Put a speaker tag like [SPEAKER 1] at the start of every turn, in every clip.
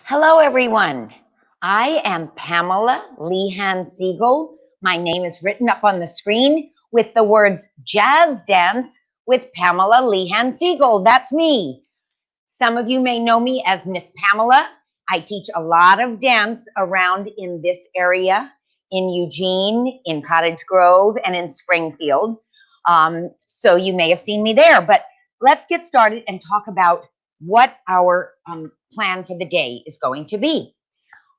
[SPEAKER 1] Hello, everyone. I am Pamela Lehan Siegel. My name is written up on the screen with the words Jazz Dance with Pamela Lehan Siegel. That's me. Some of you may know me as Miss Pamela. I teach a lot of dance around in this area, in Eugene, in Cottage Grove, and in Springfield. So you may have seen me there, but let's get started and talk about what our plan for the day is going to be.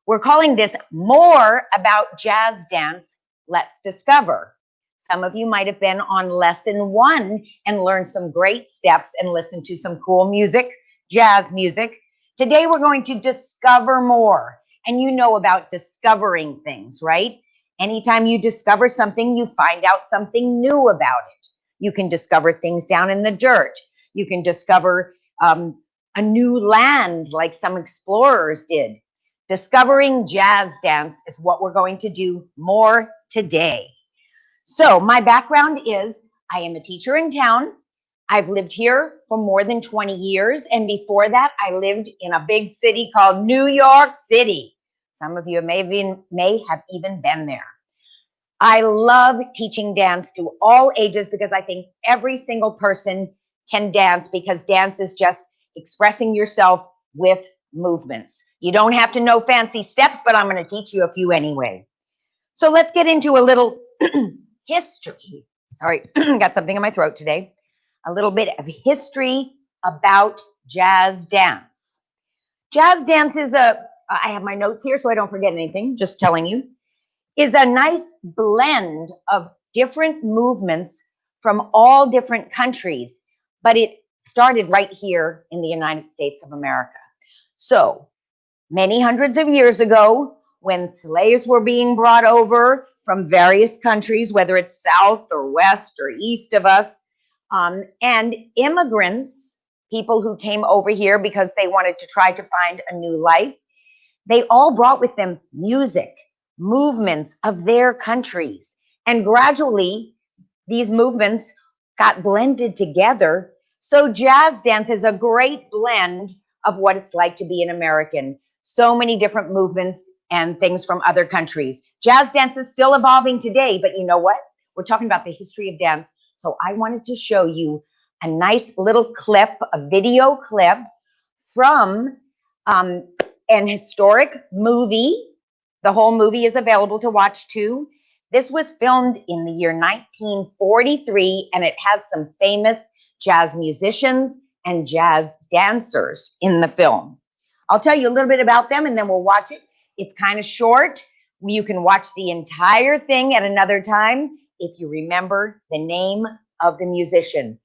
[SPEAKER 1] We're calling this More About Jazz Dance, Let's Discover. Some of you might have been on lesson 1 and learned some great steps and listened to some cool music, jazz music. Today we're going to discover more. And you know about discovering things, right? Anytime you discover something, you find out something new about it. You can discover things down in the dirt. You can discover a new land like some explorers did. Discovering jazz dance is what we're going to do more today. So my background is I am a teacher in town. I've lived here for more than 20 years. And before that, I lived in a big city called New York City. Some of you may have even been there. I love teaching dance to all ages because I think every single person can dance, because dance is just expressing yourself with movements. You don't have to know fancy steps, but I'm going to teach you a few anyway. So let's get into a little history. Sorry, got something in my throat today. A little bit of history about jazz dance. Jazz dance is I have my notes here so I don't forget anything, just telling you, is a nice blend of different movements from all different countries, but it started right here in the United States of America. So many hundreds of years ago, when slaves were being brought over from various countries, whether it's south or west or east of us, and immigrants, people who came over here because they wanted to try to find a new life, they all brought with them music, movements of their countries. And gradually, these movements got blended together. So jazz dance is a great blend of what it's like to be an American. So many different movements and things from other countries. Jazz dance is still evolving today, but you know what? We're talking about the history of dance. So I wanted to show you a nice little clip, a video clip from an historic movie. The whole movie is available to watch too. This was filmed in the year 1943, and it has some famous jazz musicians and jazz dancers in the film. I'll tell you a little bit about them and then we'll watch it. It's kind of short. You can watch the entire thing at another time if you remember the name of the musician.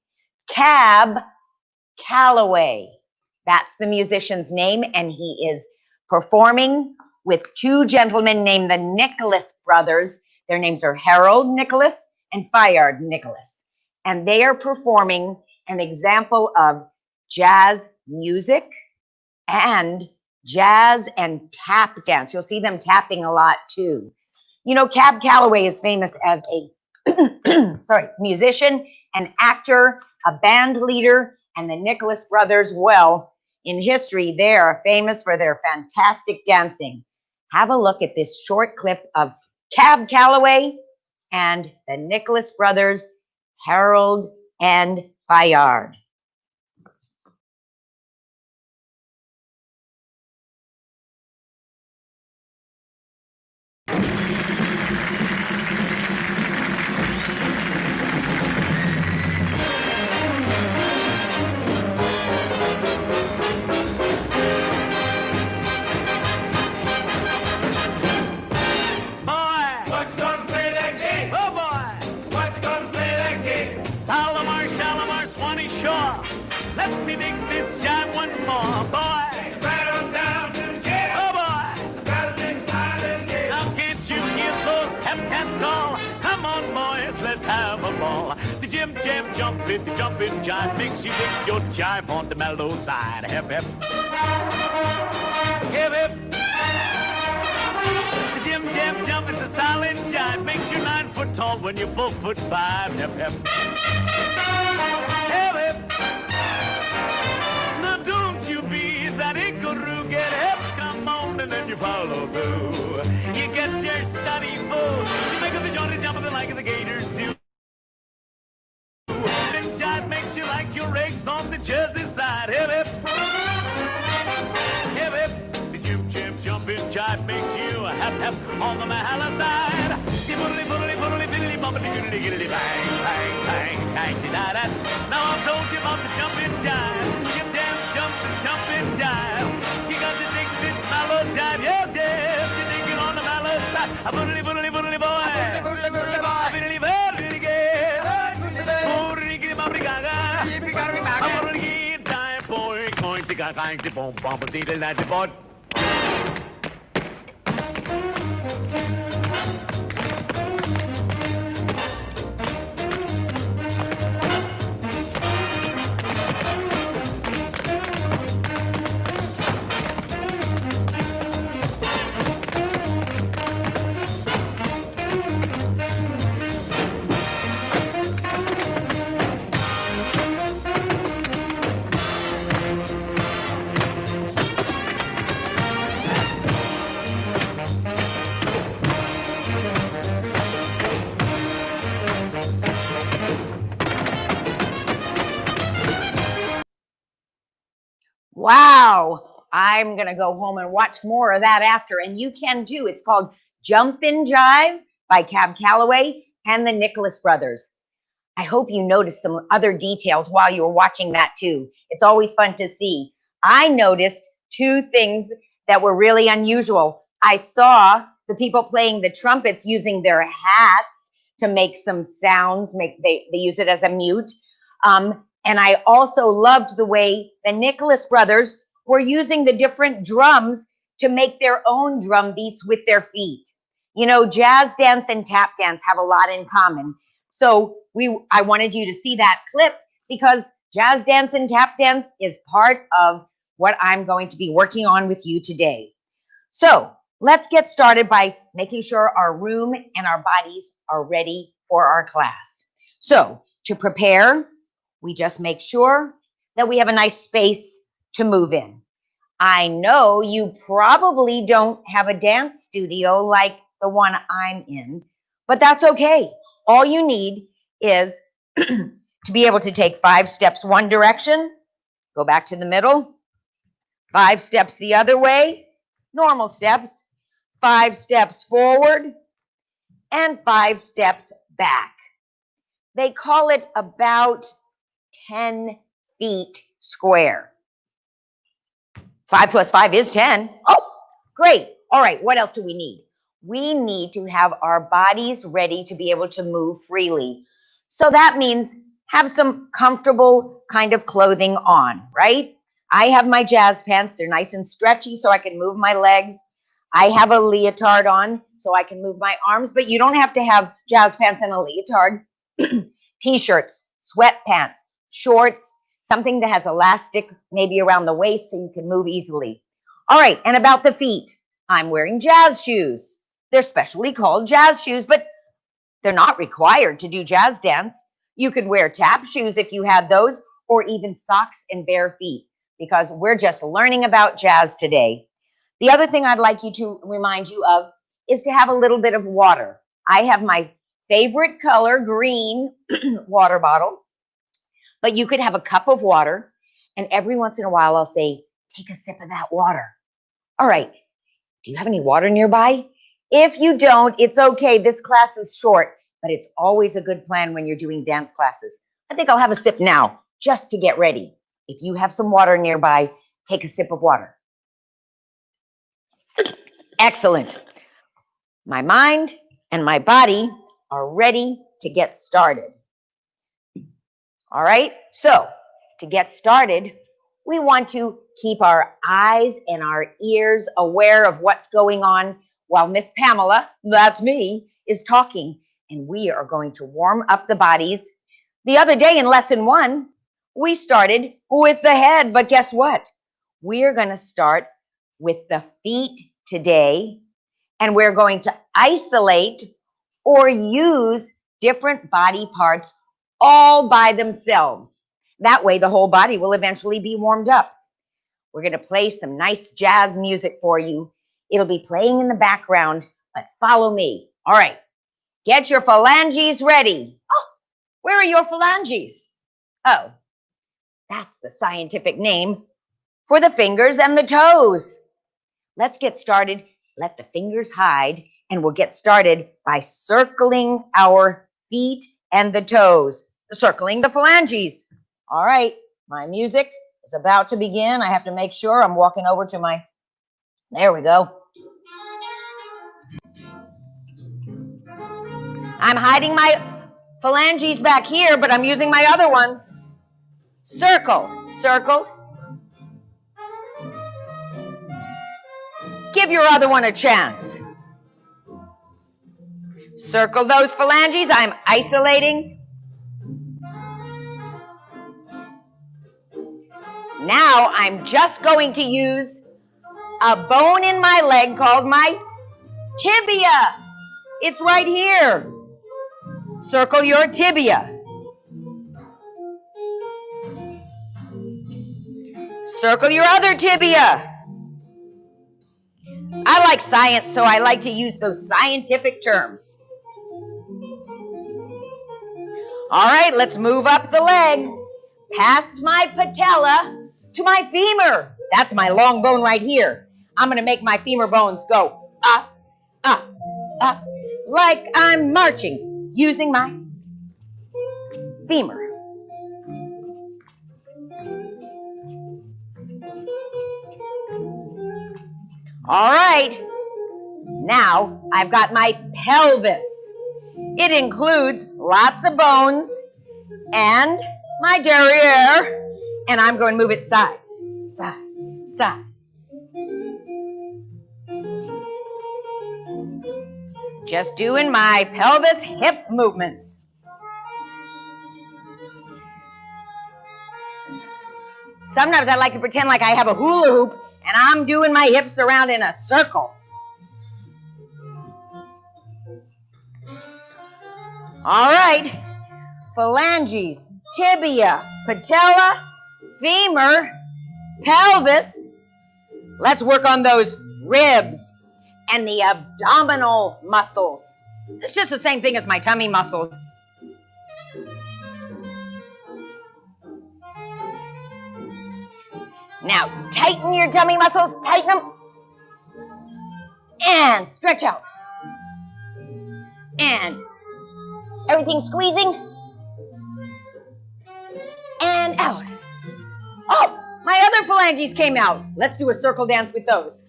[SPEAKER 1] Cab Calloway. That's the musician's name, and he is performing with two gentlemen named the Nicholas brothers. Their names are Harold Nicholas and Fayard Nicholas. And they are performing an example of jazz music and jazz and tap dance. You'll see them tapping a lot too. You know, Cab Calloway is famous as a musician, an actor, a band leader, and the Nicholas brothers, well, in history, they are famous for their fantastic dancing. Have a look at this short clip of Cab Calloway and the Nicholas brothers, Harold and Fayard.
[SPEAKER 2] Let me dig this jive once more, boy. Rattle down to get. Oh, boy. Rattling silent gate. Now can't you hear those hep cats call? Come on, boys, let's have a ball. The jim jam jump, if the jumping jive makes you dig your jive on the mellow side. Hep hep. Hip hip. The jim jam jump is a solid jive, makes you 9 foot tall when you're 4'5". Hip hip. Hip hip. Now don't you be that inkaroo, get hip, come and then you follow through. You get your study full. You make up the joint and jump like the gators do. And jive makes you like your eggs on the Jersey side. Hip hip. Hip hip. The jib jib jumping jive makes you hep hep on the Mahala side. Dibbly boodly boodly biddly bumpity giddly giddly bang bang bang bang da da. Now I've told you about the jumping jive. Jib jab jump the jumping jive. You got to dig this mellow jive. Yes yes. You dig it on the mellow side. A boodly boodly boodly boy. Boodly boodly boy. Biddly biddly gay. Boodly giddly bumpity gaga. Yippee gaga gaga. A boodly time boy going to gaga going to bomb bomb a seedle that the board.
[SPEAKER 1] Wow, I'm going to go home and watch more of that after, and you can too. It's called Jumpin' Jive by Cab Calloway and the Nicholas Brothers. I hope you noticed some other details while you were watching that too. It's always fun to see. I noticed two things that were really unusual. I saw the people playing the trumpets using their hats to make some sounds. They use it as a mute. And I also loved the way the Nicholas Brothers were using the different drums to make their own drum beats with their feet. You know, jazz dance and tap dance have a lot in common. So I wanted you to see that clip because jazz dance and tap dance is part of what I'm going to be working on with you today. So let's get started by making sure our room and our bodies are ready for our class. So to prepare, we just make sure that we have a nice space to move in. I know you probably don't have a dance studio like the one I'm in, but that's okay. All you need is to be able to take 5 steps one direction, go back to the middle, 5 steps the other way, normal steps, 5 steps forward, and 5 steps back. They call it about 10 feet square. 5 plus 5 is 10. Oh, great. All right, what else do we need? We need to have our bodies ready to be able to move freely. So that means have some comfortable kind of clothing on, right? I have my jazz pants. They're nice and stretchy so I can move my legs. I have a leotard on so I can move my arms, but you don't have to have jazz pants and a leotard. T-shirts, sweatpants, shorts, something that has elastic maybe around the waist so you can move easily. All right, and about the feet, I'm wearing jazz shoes. They're specially called jazz shoes, but they're not required to do jazz dance. You could wear tap shoes if you had those, or even socks and bare feet, because we're just learning about jazz today. The other thing I'd like you to remind you of is to have a little bit of water. I have my favorite color, green water bottle, but you could have a cup of water, and every once in a while I'll say, take a sip of that water. All right, do you have any water nearby? If you don't, it's okay. This class is short, but it's always a good plan when you're doing dance classes. I think I'll have a sip now just to get ready. If you have some water nearby, take a sip of water. Excellent. My mind and my body are ready to get started. All right, so to get started, we want to keep our eyes and our ears aware of what's going on while Miss Pamela, that's me, is talking. And we are going to warm up the bodies. The other day in lesson 1, we started with the head, but guess what? We're going to start with the feet today, and we're going to isolate or use different body parts all by themselves. That way the whole body will eventually be warmed up. We're going to play some nice jazz music for you. It'll be playing in the background, but follow me. All right, get your phalanges ready. Oh, where are your phalanges? Oh, that's the scientific name for the fingers and the toes. Let's get started. Let the fingers hide, and we'll get started by circling our feet and the toes, circling the phalanges. All right, my music is about to begin. I have to make sure I'm walking over to my, there we go. I'm hiding my phalanges back here, but I'm using my other ones. Circle, circle. Give your other one a chance. Circle those phalanges. I'm isolating. Now I'm just going to use a bone in my leg called my tibia. It's right here. Circle your tibia. Circle your other tibia. I like science, so I like to use those scientific terms. All right, let's move up the leg, past my patella to my femur. That's my long bone right here. I'm going to make my femur bones go up, up, up, like I'm marching, using my femur. All right, now I've got my pelvis. It includes lots of bones and my derriere, and I'm going to move it side, side, side. Just doing my pelvis hip movements. Sometimes I like to pretend like I have a hula hoop and I'm doing my hips around in a circle. All right, phalanges, tibia, patella, femur, pelvis. Let's work on those ribs and the abdominal muscles. It's just the same thing as my tummy muscles. Now, tighten your tummy muscles, tighten them, and stretch out. And everything squeezing, and out. Oh, my other phalanges came out. Let's do a circle dance with those.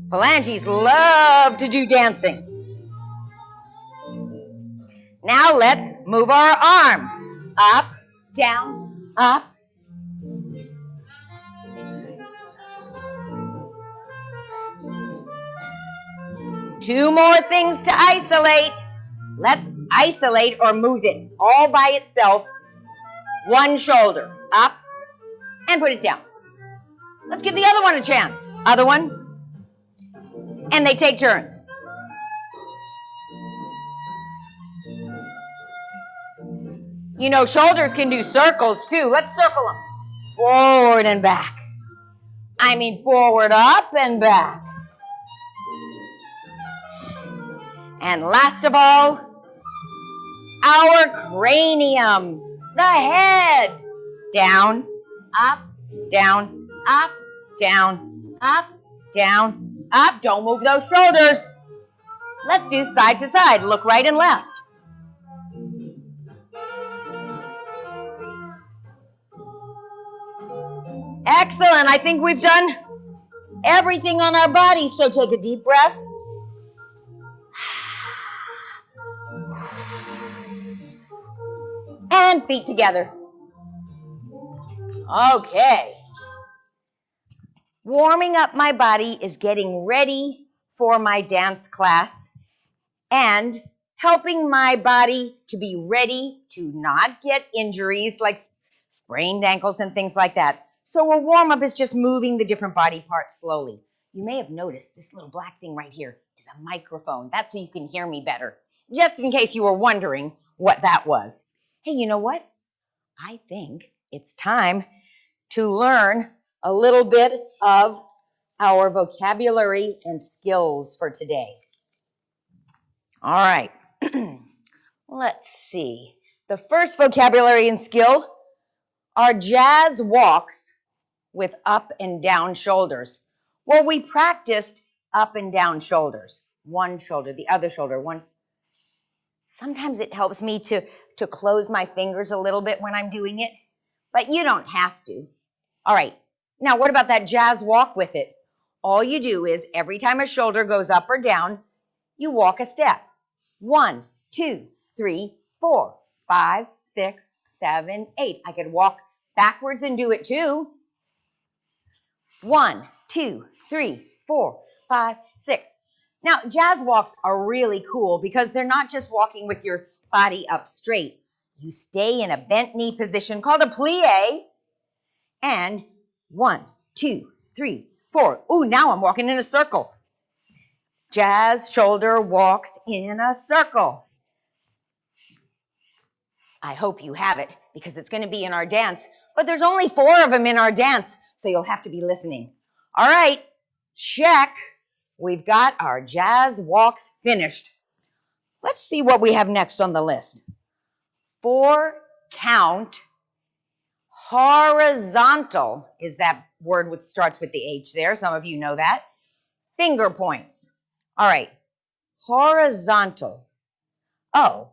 [SPEAKER 1] Phalanges love to do dancing. Now let's move our arms. Up, down, up. Two more things to isolate. Let's isolate or move it all by itself. One shoulder, up, and put it down. Let's give the other one a chance. Other one. And they take turns. You know, shoulders can do circles too. Let's circle them. Forward and back. I mean forward, up, and back. And last of all, our cranium, the head. Down, up, down, up, down, up, down, up. Don't move those shoulders. Let's do side to side. Look right and left. Excellent. I think we've done everything on our body. So take a deep breath. And feet together. Okay. Warming up my body is getting ready for my dance class and helping my body to be ready to not get injuries like sprained ankles and things like that. So a warm-up is just moving the different body parts slowly. You may have noticed this little black thing right here is a microphone. That's so you can hear me better, just in case you were wondering what that was. Hey, you know what? I think it's time to learn a little bit of our vocabulary and skills for today. All right, let's see. The first vocabulary and skill are jazz walks with up and down shoulders. Well, we practiced up and down shoulders. One shoulder, the other shoulder, one. Sometimes it helps me to close my fingers a little bit when I'm doing it, but you don't have to. All right, now what about that jazz walk with it? All you do is every time a shoulder goes up or down, you walk a step. 1, 2, 3, 4, 5, 6, 7, 8. I could walk backwards and do it too. 1, 2, 3, 4, 5, 6. Now, jazz walks are really cool because they're not just walking with your body up straight. You stay in a bent knee position called a plie. And 1, 2, 3, 4. Ooh, now I'm walking in a circle. Jazz shoulder walks in a circle. I hope you have it because it's going to be in our dance. But there's only 4 of them in our dance, so you'll have to be listening. All right, check. We've got our jazz walks finished. Let's see what we have next on the list. 4 count horizontal is that word which starts with the H there. Some of you know that. Finger points. All right, horizontal. Oh,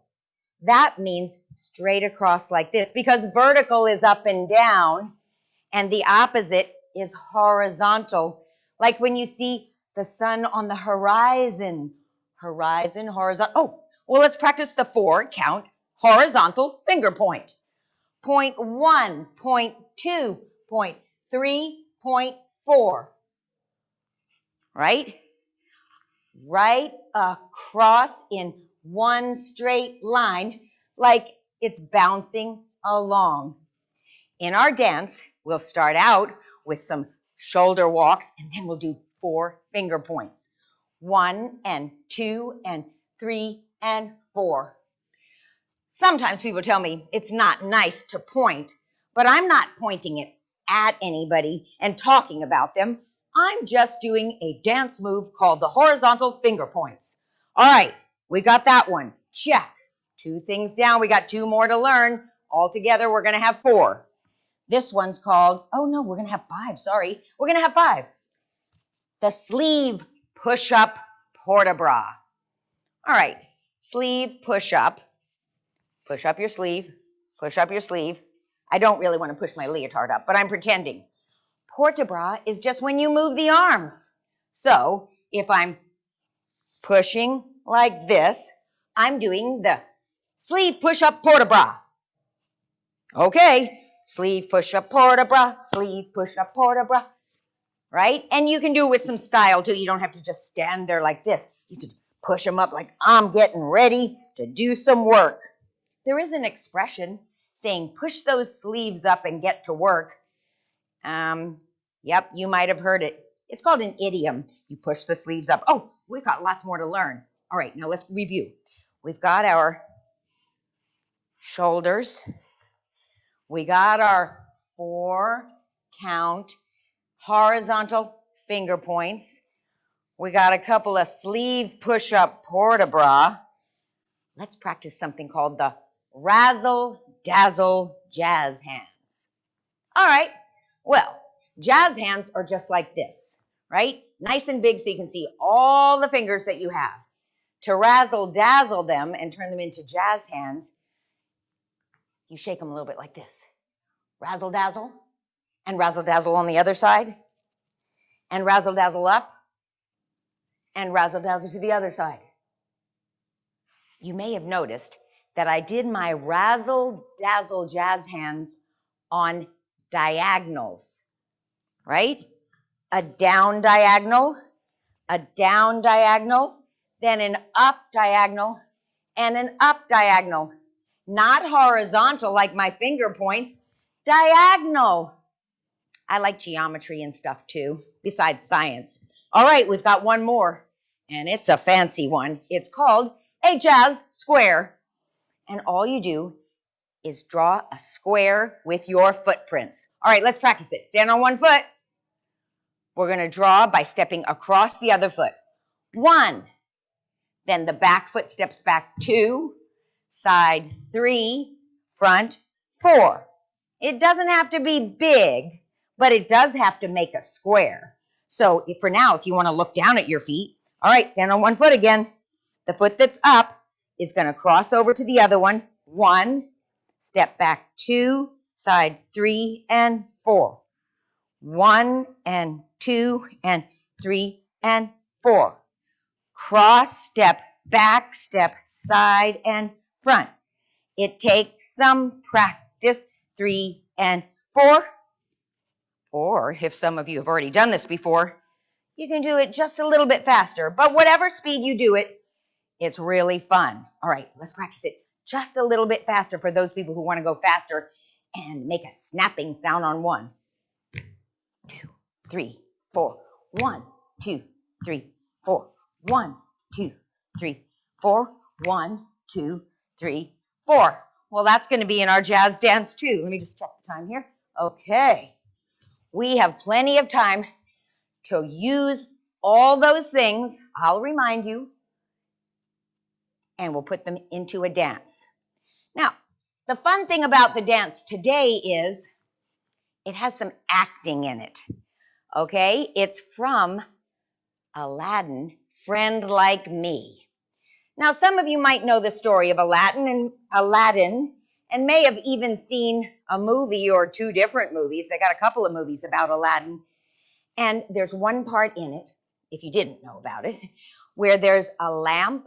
[SPEAKER 1] that means straight across like this because vertical is up and down and the opposite is horizontal. Like when you see the sun on the horizon. Horizon, horizontal. Oh, well, let's practice the 4 count horizontal finger point. Point 1, point 2, point 3, point 4. Right? Right across in one straight line like it's bouncing along. In our dance, we'll start out with some shoulder walks and then we'll do 4 finger points. 1 and 2 and 3 and 4. Sometimes people tell me it's not nice to point, but I'm not pointing it at anybody and talking about them. I'm just doing a dance move called the horizontal finger points. All right, we got that one. Check. 2 things down. We got 2 more to learn. Altogether, we're going to have 4. This one's called, oh no, we're going to have 5. Sorry. We're going to have 5. The sleeve push-up port-a-bras. All right, sleeve push-up. Push up your sleeve. Push up your sleeve. I don't really want to push my leotard up, but I'm pretending. Port-a-bras is just when you move the arms. So if I'm pushing like this, I'm doing the sleeve push-up port-a-bras. Okay, sleeve push-up port-a-bras, sleeve push-up port-a-bras, right? And you can do it with some style too. You don't have to just stand there like this. You could push them up like I'm getting ready to do some work. There is an expression saying push those sleeves up and get to work. Yep, you might have heard it. It's called an idiom. You push the sleeves up. Oh, we've got lots more to learn. All right, now let's review. We've got our shoulders. We got our 4 count horizontal finger points. We got a couple of sleeve push-up port-a-bras. Let's practice something called the razzle-dazzle jazz hands. All right, well, jazz hands are just like this, right? Nice and big so you can see all the fingers that you have. To razzle-dazzle them and turn them into jazz hands, you shake them a little bit like this. Razzle-dazzle, and razzle-dazzle on the other side, and razzle-dazzle up, and razzle-dazzle to the other side. You may have noticed that I did my razzle-dazzle jazz hands on diagonals, right? A down diagonal, then an up diagonal, and an up diagonal. Not horizontal like my finger points, diagonal. I like geometry and stuff too, besides science. All right, we've got one more, and it's a fancy one. It's called a jazz square. And all you do is draw a square with your footprints. All right, let's practice it. Stand on one foot. We're going to draw by stepping across the other foot. 1. Then the back foot steps back 2, side 3, front 4. It doesn't have to be big, but it does have to make a square. So for now, if you want to look down at your feet, all right, stand on one foot again. The foot that's up is going to cross over to the other one. 1, step back 2, side 3 and 4. 1 and 2 and 3 and 4. Cross, step, back, step, side, and front. It takes some practice. 3 and 4. Or if some of you have already done this before, you can do it just a little bit faster. But whatever speed you do it, it's really fun. All right, let's practice it just a little bit faster for those people who want to go faster and make a snapping sound on 1, 2, 3, 4. 1, 2, 3, 4. 1, 2, 3, 4. 1, 2, 3, 4. Well, that's going to be in our jazz dance too. Let me just check the time here. Okay. We have plenty of time to use all those things. I'll remind you, and we'll put them into a dance. Now, the fun thing about the dance today is it has some acting in it. Okay? It's from Aladdin, Friend Like Me. Now, some of you might know the story of Aladdin and may have even seen a movie or 2 different movies. They got a couple of movies about Aladdin. And there's one part in it, if you didn't know about it, where there's a lamp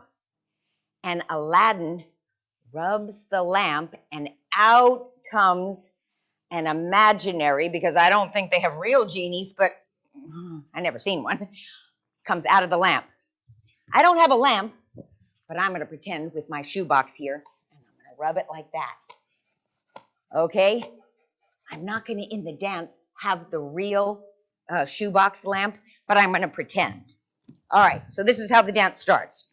[SPEAKER 1] and Aladdin rubs the lamp and out comes an imaginary, because I don't think they have real genies, but I never seen one, comes out of the lamp. I don't have a lamp, but I'm going to pretend with my shoebox here, and I'm going to rub it like that. Okay? I'm not going to, in the dance, have the real shoebox lamp, but I'm going to pretend. All right, so this is how the dance starts.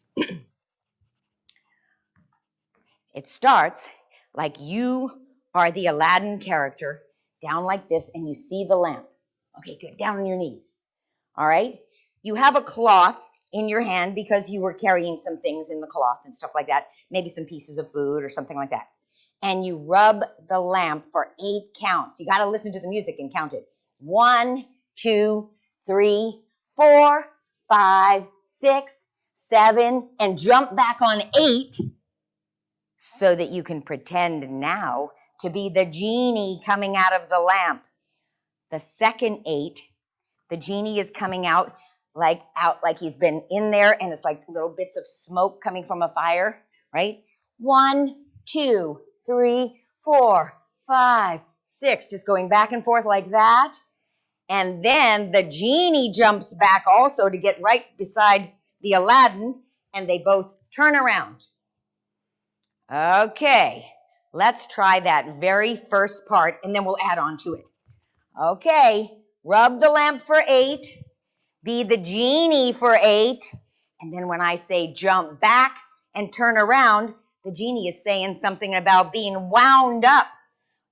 [SPEAKER 1] It starts like you are the Aladdin character, down like this, and you see the lamp. Okay, good. Down on your knees. All right? You have a cloth in your hand because you were carrying some things in the cloth and stuff like that, maybe some pieces of food or something like that. And you rub the lamp for 8 counts. You got to listen to the music and count it. 1, 2, 3, 4, 5, 6, 7, and jump back on 8 so that you can pretend now to be the genie coming out of the lamp. The second 8, the genie is coming out like he's been in there, and it's like little bits of smoke coming from a fire, right? 1, 2, 3, 4, 5, 6, just going back and forth like that. And then the genie jumps back also to get right beside the Aladdin, and they both turn around. Okay, let's try that very first part, and then we'll add on to it. Okay, rub the lamp for 8, be the genie for 8, and then when I say jump back and turn around, the genie is saying something about being wound up.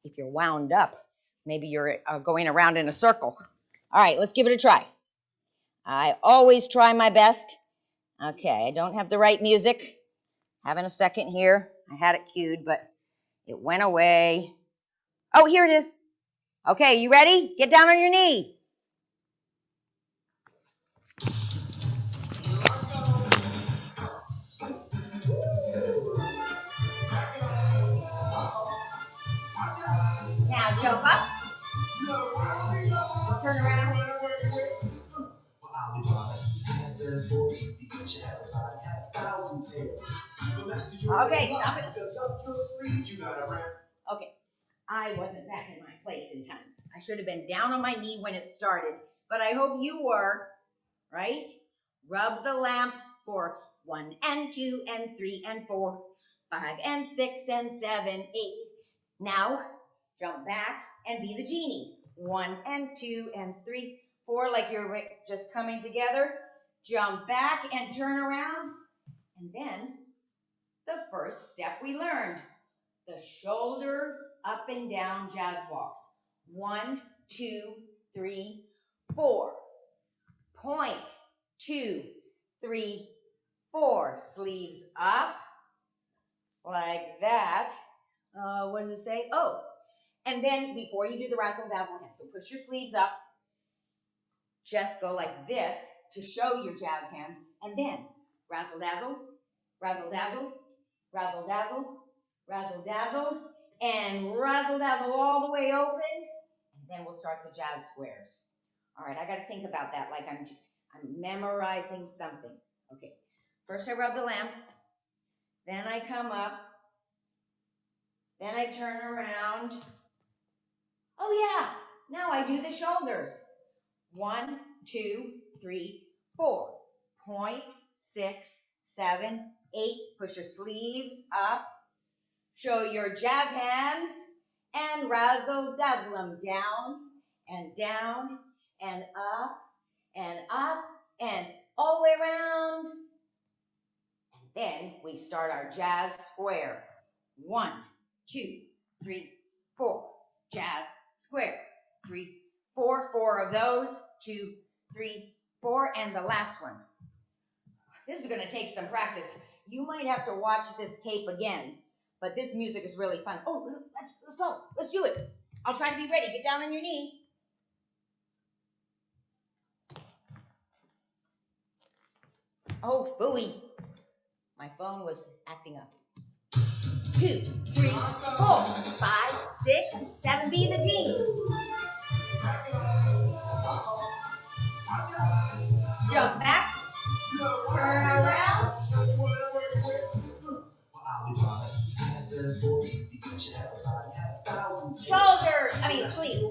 [SPEAKER 1] If you're wound up, maybe you're going around in a circle. All right, let's give it a try. I always try my best. Okay, I don't have the right music. Having a second here. I had it cued, but it went away. Oh, here it is. Okay, you ready? Get down on your knee. Now jump up. Turn around. Okay, stop it. Okay, I wasn't back in my place in time. I should have been down on my knee when it started, but I hope you were, right? Rub the lamp for 1 and 2 and 3 and 4, 5 and 6 and 7, 8. Now, jump back and be the genie. 1 and 2 and 3, 4, like you're just coming together. Jump back and turn around. And then the first step we learned, the shoulder up and down jazz walks. 1, 2, 3, 4. Point, 2, 3, 4. Sleeves up like that. What does it say? Oh, and then before you do the razzle dazzle hands, so push your sleeves up. Just go like this to show your jazz hands, and then razzle dazzle, razzle dazzle, razzle dazzle, razzle dazzle, and razzle dazzle all the way open, and then we'll start the jazz squares. All right, I got to think about that like I'm memorizing something. Okay, first I rub the lamp, then I come up, then I turn around. Oh yeah, now I do the shoulders. 1, 2, 3, 4. Point, 6, 7, 8. Push your sleeves up. Show your jazz hands and razzle dazzle them down and down and up and up and all the way around. And then we start our jazz square. 1, 2, 3, 4. Jazz square. 3, 4. 4 of those. 2, 3, 4. And the last one. This is going to take some practice. You might have to watch this tape again, but this music is really fun. Oh, let's go. Let's do it. I'll try to be ready. Get down on your knee. Oh, phooey. My phone was acting up. 2, 3, 4, 5, 6, 7. Be the G. Jump back. Turn around. Shoulders. I mean, sleeves.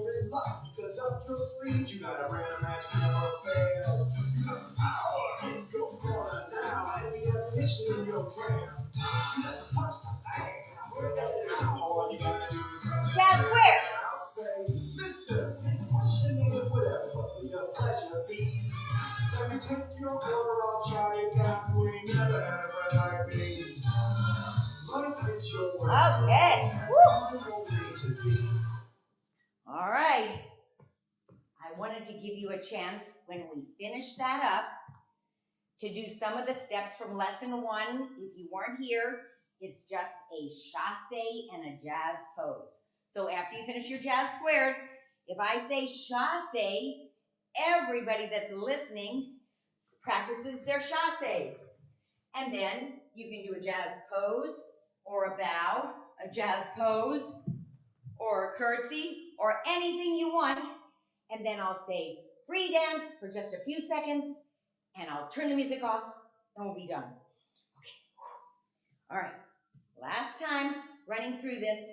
[SPEAKER 1] Because up your sleeves, you got a random match never fails. You got the power in your corner now. And the ammunition in your craft. You got some punch to say. All you gotta do is jazz square. I'll say, Mister, what's your name? Whatever, but your pleasure be. Let me take your order, I'll try it down. We ain't never had a friend like me. Okay. Woo. All right. I wanted to give you a chance when we finish that up to do some of the steps from lesson 1. If you weren't here, it's just a chassé and a jazz pose. So after you finish your jazz squares, if I say chassé, everybody that's listening practices their chassés. And then you can do a jazz pose or a bow, a jazz pose or a curtsy or anything you want. And then I'll say free dance for just a few seconds and I'll turn the music off and we'll be done. Okay. All right. Last time running through this.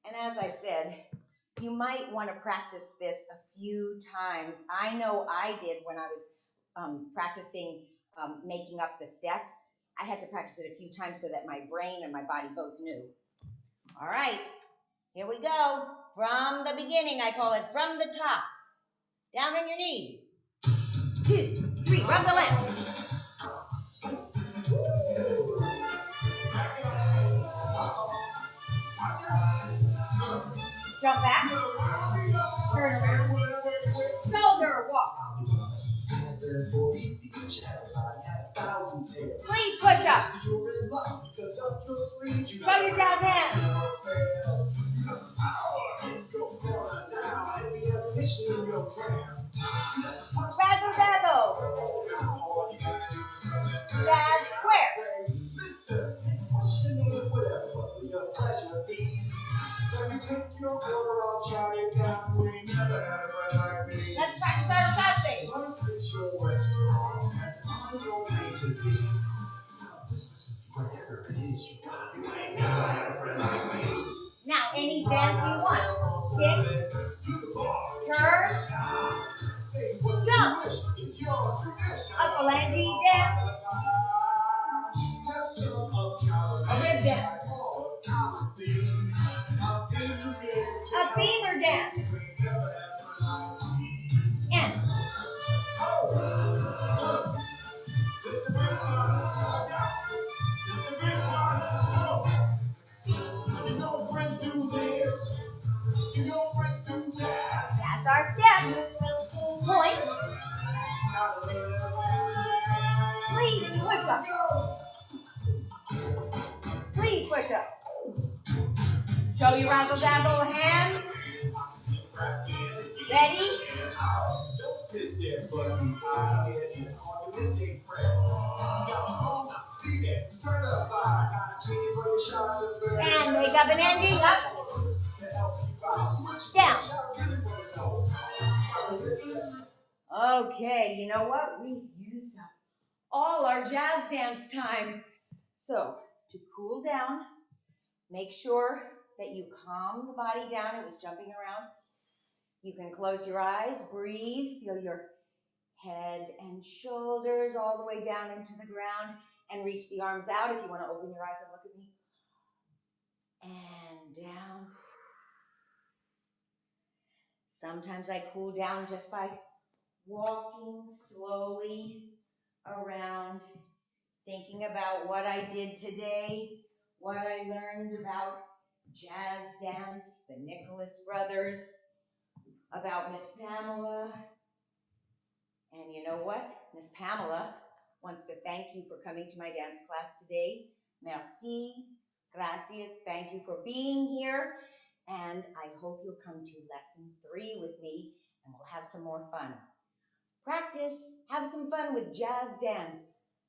[SPEAKER 1] And as I said, you might want to practice this a few times. I know I did when I was practicing making up the steps. I had to practice it a few times so that my brain and my body both knew. All right, here we go. From the beginning, I call it from the top. Down on your knees. 2, 3, rub the lamp. Jump back. Turn around. Shoulder walk. Sleeve push up. Show your jazz hands. Razzle dazzle. Jazz square. Let's practice our chassé. Now, any dance you want. 6, turn, jump. A phalange dance. A rib dance. A feather dance. And Sleeve push-up. Sleeve push-up. Show your razzle dazzle hands. Ready? And make up an ending. Up. Down. Okay, you know what? We've used up all our jazz dance time. So, to cool down, make sure that you calm the body down. It was jumping around. You can close your eyes, breathe, feel your head and shoulders all the way down into the ground, and reach the arms out if you want to open your eyes and look at me. And down. Sometimes I cool down just by walking slowly around, thinking about what I did today, what I learned about jazz dance, the Nicholas brothers, about Miss Pamela. And you know what? Miss Pamela wants to thank you for coming to my dance class today. Merci, gracias, thank you for being here. And I hope you'll come to lesson 3 with me and we'll have some more fun. Practice, have some fun with jazz dance.